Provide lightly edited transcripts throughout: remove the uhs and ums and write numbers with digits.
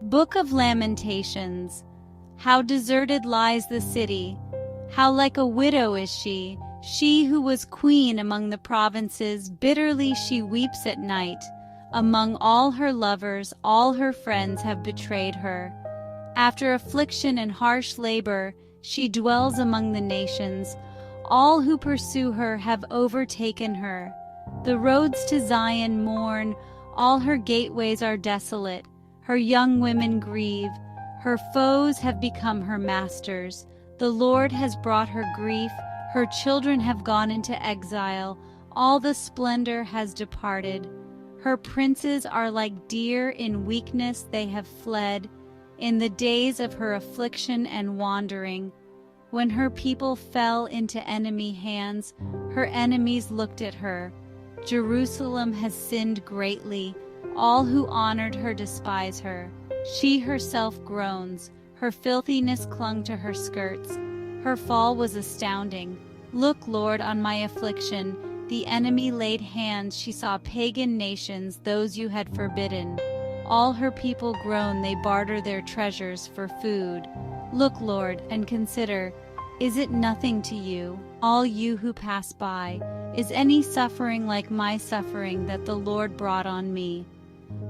Book of Lamentations. How deserted lies the city! How like a widow is she! She who was queen among the provinces, bitterly she weeps at night. Among all her lovers, all her friends have betrayed her. After affliction and harsh labor, she dwells among the nations. All who pursue her have overtaken her. The roads to Zion mourn, all her gateways are desolate. Her young women grieve. Her foes have become her masters. The Lord has brought her grief. Her children have gone into exile. All the splendor has departed. Her princes are like deer, in weakness they have fled. In the days of her affliction and wandering, when her people fell into enemy hands, her enemies looked at her. Jerusalem has sinned greatly. All who honored her despise her. She herself groans. Her filthiness clung to her skirts. Her fall was astounding. Look, Lord, on my affliction. The enemy laid hands. She saw pagan nations, those you had forbidden. All her people groan. They barter their treasures for food. Look, Lord, and consider. Is it nothing to you, all you who pass by? Is any suffering like my suffering that the Lord brought on me?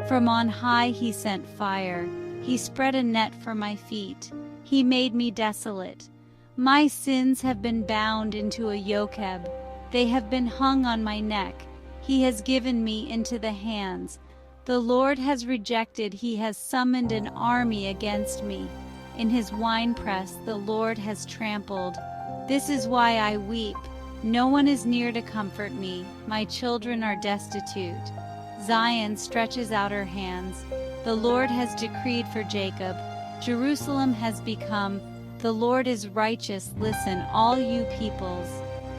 From on high he sent fire. He spread a net for my feet. He made me desolate. My sins have been bound into a yokeb. They have been hung on my neck. He has given me into the hands. The Lord has rejected. He has summoned an army against me. In his winepress the Lord has trampled. This is why I weep. No one is near to comfort me. My children are destitute. Zion stretches out her hands. The Lord has decreed for Jacob. Jerusalem has become. The Lord is righteous. Listen, all you peoples.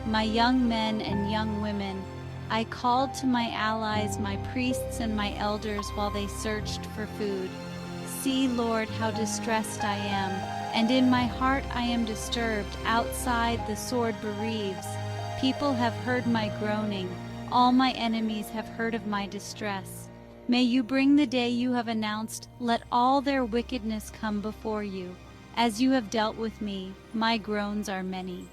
My young men and young women. I called to my allies, my priests and my elders while they searched for food. See, Lord, how distressed I am, and in my heart I am disturbed. Outside the sword bereaves. People have heard my groaning. All my enemies have heard of my distress. May you bring the day you have announced. Let all their wickedness come before you. As you have dealt with me, my groans are many.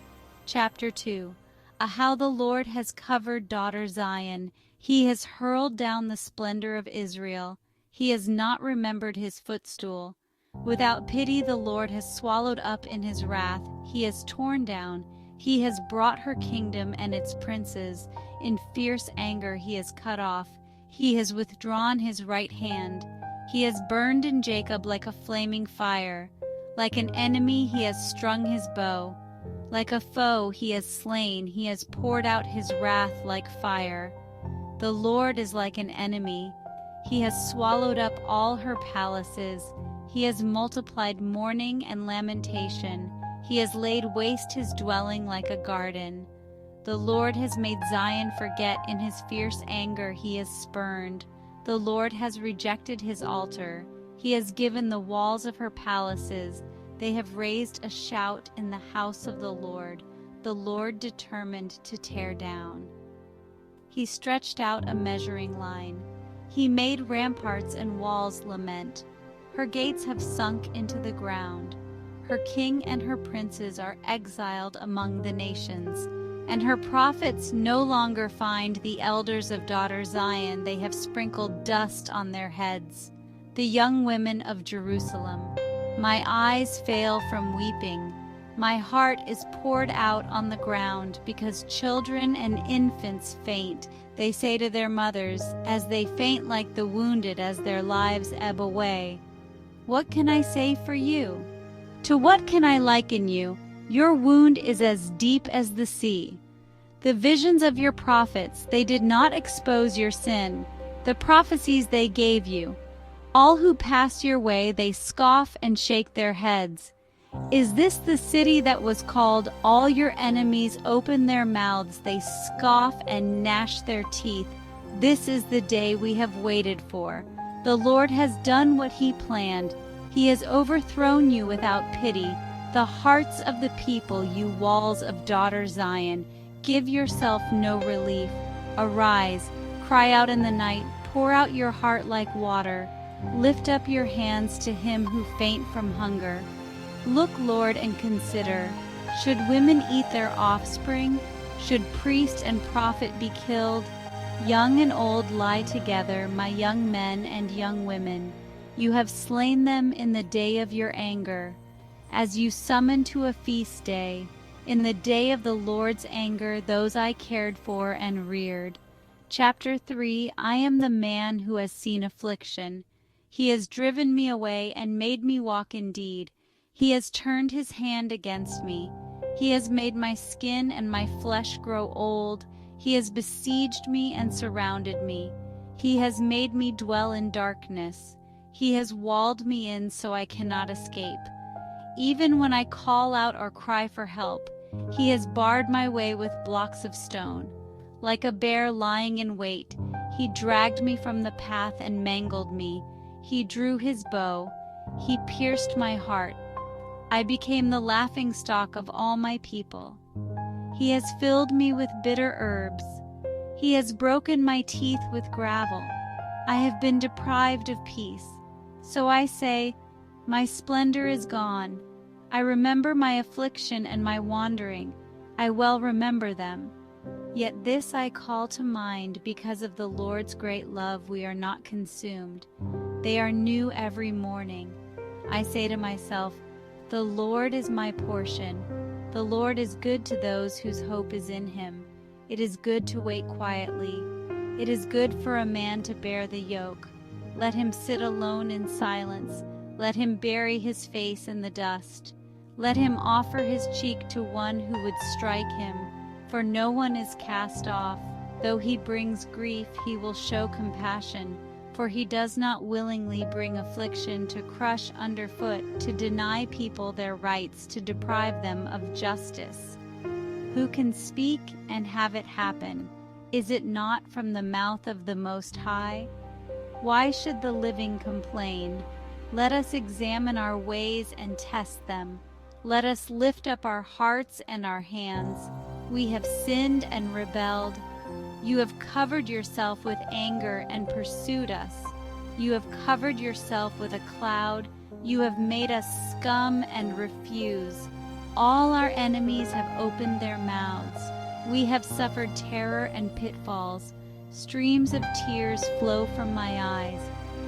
Chapter 2. How the Lord has covered daughter Zion. He has hurled down the splendor of Israel. He has not remembered his footstool. Without pity the Lord has swallowed up in his wrath. He has torn down. He has brought her kingdom and its princes. In fierce anger he has cut off. He has withdrawn his right hand. He has burned in Jacob like a flaming fire. Like an enemy he has strung his bow. Like a foe he has slain. He has poured out his wrath like fire. The Lord is like an enemy. He has swallowed up all her palaces. He has multiplied mourning and lamentation. He has laid waste his dwelling like a garden. The Lord has made Zion forget. In his fierce anger he has spurned. The Lord has rejected his altar. He has given the walls of her palaces. They have raised a shout in the house of the Lord determined to tear down. He stretched out a measuring line. He made ramparts and walls lament. Her gates have sunk into the ground. Her king and her princes are exiled among the nations, and her prophets no longer find the elders of daughter Zion. They have sprinkled dust on their heads. The young women of Jerusalem. My eyes fail from weeping. My heart is poured out on the ground because children and infants faint. They say to their mothers, as they faint like the wounded as their lives ebb away, "What can I say for you? To what can I liken you? Your wound is as deep as the sea." The visions of your prophets, they did not expose your sin. The prophecies they gave you. All who pass your way, they scoff and shake their heads. Is this the city that was called? All your enemies open their mouths. They scoff and gnash their teeth. This is the day we have waited for. The Lord has done what he planned. He has overthrown you without pity. The hearts of the people, you walls of daughter Zion. Give yourself no relief. Arise, cry out in the night. Pour out your heart like water. Lift up your hands to him who faint from hunger. Look, Lord, and consider. Should women eat their offspring? Should priest and prophet be killed? Young and old lie together, my young men and young women. You have slain them in the day of your anger, as you summon to a feast day, in the day of the Lord's anger, those I cared for and reared. Chapter 3. I am the man who has seen affliction. He has driven me away and made me walk indeed. He has turned his hand against me. He has made my skin and my flesh grow old. He has besieged me and surrounded me. He has made me dwell in darkness. He has walled me in so I cannot escape. Even when I call out or cry for help, he has barred my way with blocks of stone. Like a bear lying in wait, he dragged me from the path and mangled me. He drew his bow. He pierced my heart. I became the laughingstock of all my people. He has filled me with bitter herbs. He has broken my teeth with gravel. I have been deprived of peace. So I say, my splendor is gone. I remember my affliction and my wandering. I well remember them. Yet this I call to mind, because of the Lord's great love we are not consumed. They are new every morning. I say to myself, the Lord is my portion. The Lord is good to those whose hope is in him. It is good to wait quietly. It is good for a man to bear the yoke. Let him sit alone in silence. Let him bury his face in the dust. Let him offer his cheek to one who would strike him. For no one is cast off. Though he brings grief, he will show compassion. For he does not willingly bring affliction to crush underfoot, to deny people their rights, to deprive them of justice. Who can speak and have it happen? Is it not from the mouth of the Most High? Why should the living complain? Let us examine our ways and test them. Let us lift up our hearts and our hands. We have sinned and rebelled. You have covered yourself with anger and pursued us. You have covered yourself with a cloud. You have made us scum and refuse. All our enemies have opened their mouths. We have suffered terror and pitfalls. Streams of tears flow from my eyes.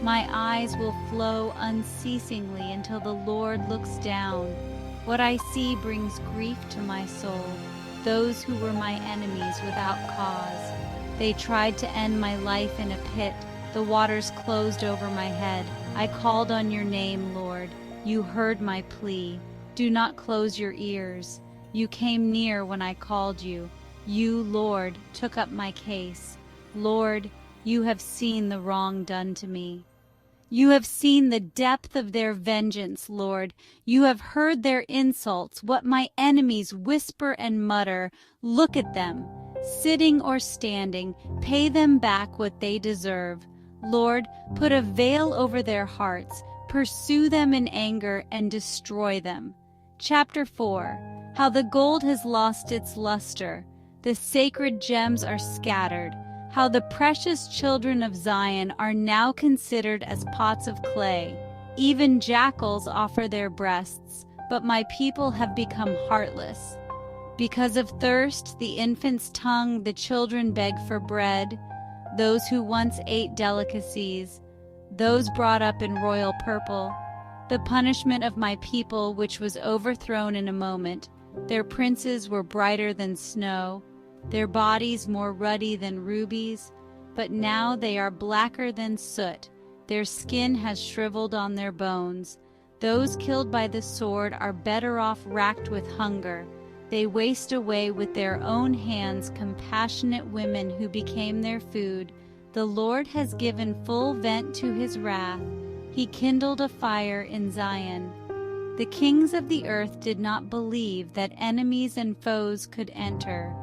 My eyes will flow unceasingly until the Lord looks down. What I see brings grief to my soul. Those who were my enemies without cause. They tried to end my life in a pit. The waters closed over my head. I called on your name, Lord. You heard my plea. Do not close your ears. You came near when I called you. You, Lord, took up my case. Lord, you have seen the wrong done to me. You have seen the depth of their vengeance, Lord. You have heard their insults, what my enemies whisper and mutter. Look at them, sitting or standing. Pay them back what they deserve. Lord, put a veil over their hearts. Pursue them in anger and destroy them. Chapter 4. How the gold has lost its luster. The sacred gems are scattered. How the precious children of Zion are now considered as pots of clay. Even jackals offer their breasts, but my people have become heartless. Because of thirst, the infant's tongue, the children beg for bread. Those who once ate delicacies, those brought up in royal purple. The punishment of my people, which was overthrown in a moment. Their princes were brighter than snow. Their bodies more ruddy than rubies, but now they are blacker than soot. Their skin has shriveled on their bones. Those killed by the sword are better off racked with hunger. They waste away with their own hands compassionate women who became their food. The Lord has given full vent to his wrath. He kindled a fire in Zion. The kings of the earth did not believe that enemies and foes could enter.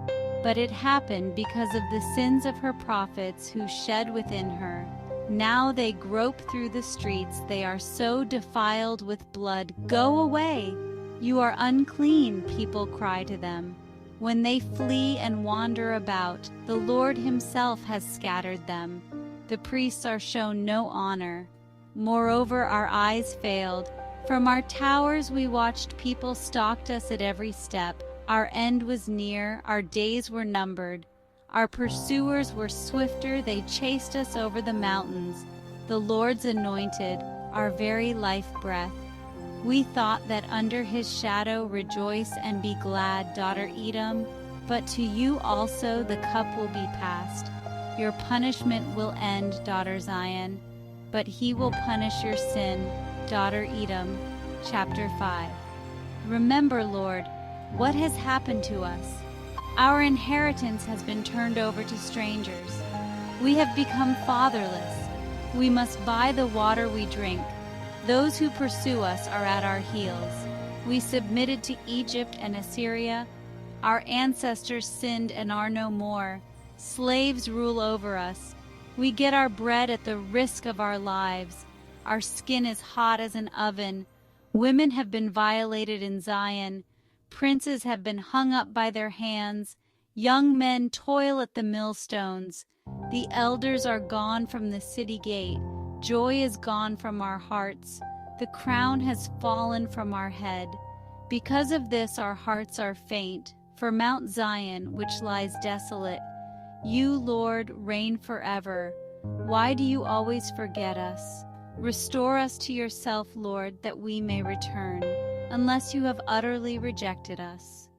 But it happened because of the sins of her prophets who shed within her. Now they grope through the streets. They are so defiled with blood. Go away! You are unclean, people cry to them. When they flee and wander about, the Lord himself has scattered them. The priests are shown no honor. Moreover, our eyes failed. From our towers we watched people stalked us at every step. Our end was near, our days were numbered. Our pursuers were swifter, they chased us over the mountains. The Lord's anointed, our very life breath. We thought that under his shadow rejoice and be glad, daughter Edom. But to you also the cup will be passed. Your punishment will end, daughter Zion. But he will punish your sin, daughter Edom. Chapter 5. Remember, Lord, what has happened to us. Our inheritance has been turned over to strangers. We have become fatherless. We must buy the water we drink. Those who pursue us are at our heels. We submitted to Egypt and Assyria. Our ancestors sinned and are no more. Slaves rule over us. We get our bread at the risk of our lives. Our skin is hot as an oven. Women have been violated in Zion. Princes have been hung up by their hands. Young men toil at the millstones. The elders are gone from the city gate. Joy is gone from our hearts. The crown has fallen from our head. Because of this our hearts are faint, for Mount Zion, which lies desolate. You, Lord, reign forever. Why do you always forget us? Restore us to yourself, Lord, that we may return, unless you have utterly rejected us.